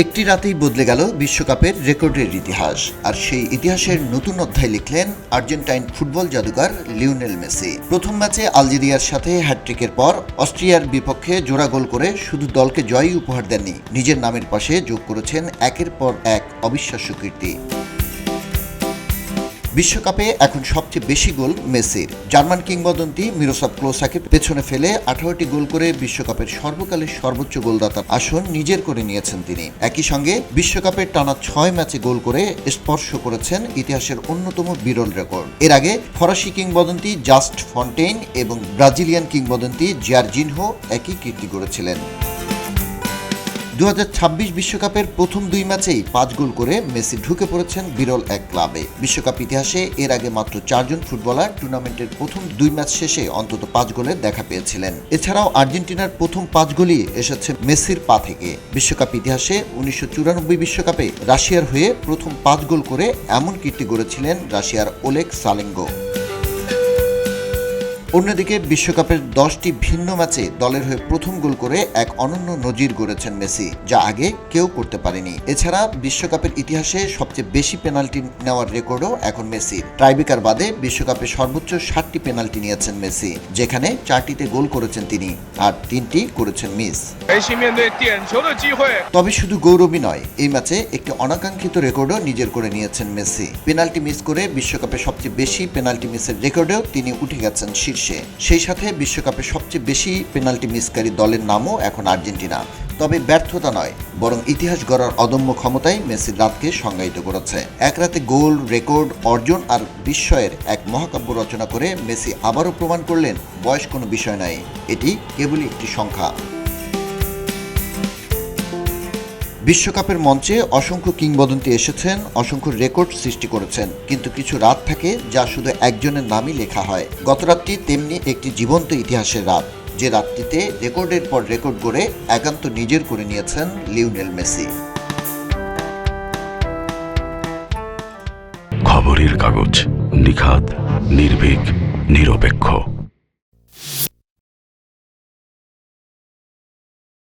একটি রাতেই বদলে গেল বিশ্বকাপের রেকর্ডের ইতিহাস, আর সেই ইতিহাসের নতুন অধ্যায় লিখলেন আর্জেন্টাইন ফুটবল জাদুকর লিওনেল মেসি। প্রথম ম্যাচে আলজেরিয়ার সাথে হ্যাটট্রিকের পর অস্ট্রিয়ার বিপক্ষে জোড়া গোল করে শুধু দলকে জয়ই উপহার দেননি, নিজের নামের পাশে যোগ করেছেন একের পর এক অবিশ্বাস্য কীর্তি। বিশ্বকাপে এখন সবচেয়ে বেশি গোল মেসির। জার্মান কিংবদন্তি মিরোস্লাভ ক্লোসাকে পেছনে ফেলে 18টি গোল করে বিশ্বকাপের সর্বকালের সর্বোচ্চ গোলদাতার আসন নিজের করে নিয়েছেন তিনি। একই সঙ্গে বিশ্বকাপের টানা 6 ম্যাচে গোল করে স্পর্শ করেছেন ইতিহাসের অন্যতম বিরল রেকর্ড। এর আগে ফরাসি কিংবদন্তি জাস্ট ফন্টেইন এবং ব্রাজিলিয়ান কিংবদন্তি জার্জিনহো একই কীর্তি গড়েছিলেন। 2026 বিশ্বকাপের প্রথম 2 ম্যাচেই 5 গোল করে মেসি ঢুকে পড়েছেন বিরল এক ক্লাবে। বিশ্বকাপ ইতিহাসে এর আগে মাত্র 4 জন ফুটবলার টুর্নামেন্টের প্রথম 2 ম্যাচ শেষে অন্তত 5 গোলের দেখা পেয়েছিলেন। এছাড়াও আর্জেন্টিনার প্রথম 5 গোলই এসেছে মেসির পা থেকে। বিশ্বকাপ ইতিহাসে 1994 বিশ্বকাপে রাশিয়ার হয়ে প্রথম 5 গোল করে এমন কীর্তি গড়েছিলেন রাশিয়ার ওলেগ সালেঙ্গো। অন্যদিকে বিশ্বকাপের 10টি ভিন্ন ম্যাচে দলের হয়ে প্রথম গোল করে এক অনন্য নজির গড়েছেন মেসি, যা আগে কেউ করতে পারেনি। এছাড়া বিশ্বকাপের ইতিহাসে সবচেয়ে বেশি পেনাল্টি নেওয়ার রেকর্ডও এখন মেসির। টাইব্রেকার বাদে বিশ্বকাপে সর্বোচ্চ 60টি পেনাল্টি নিয়েছেন মেসি, যেখানে 4টিতে গোল করেছেন তিনি আর 3টি করেছেন মিস। তবে শুধু গৌরবই নয়, এই ম্যাচে একটি অনাকাঙ্ক্ষিত রেকর্ডও নিজের করে নিয়েছেন মেসি। পেনাল্টি মিস করে বিশ্বকাপে সবচেয়ে বেশি পেনাল্টি মিসের রেকর্ডেও তিনি উঠে গেছেন শীর্ষে। সেই সাথে বিশ্বকাপে সবচেয়ে বেশি পেনাল্টি মিসকারী দলের নামও এখন আর্জেন্টিনা। তবে ব্যর্থতা নয়, বরং ইতিহাস গড়ার অদম্য ক্ষমতাই মেসির রাতকে সংজ্ঞায়িত করেছে। এক রাতে গোল, রেকর্ড, অর্জন আর বিস্ময়ের এক মহাকাব্য রচনা করে মেসি আবারও প্রমাণ করলেন বয়স কোনো বিষয় নয়, এটি কেবলই একটি সংখ্যা। বিশ্বকাপের মঞ্চে অসংখ্য কিংবদন্তি এসেছেন, অসংখ্য রেকর্ড সৃষ্টি করেছেন, কিন্তু কিছু রাত থাকে যা শুধু একজনের নামই লেখা হয়। গত রাতটি তেমনি একটি জীবন্ত ইতিহাসের রাত, যে রাতটিতে রেকর্ডের পর রেকর্ড গড়ে একান্ত নিজের করে নিয়েছেন লিওনেল মেসি। খবরের কাগজ, নিখাত, নির্ভীক, নিরপেক্ষ।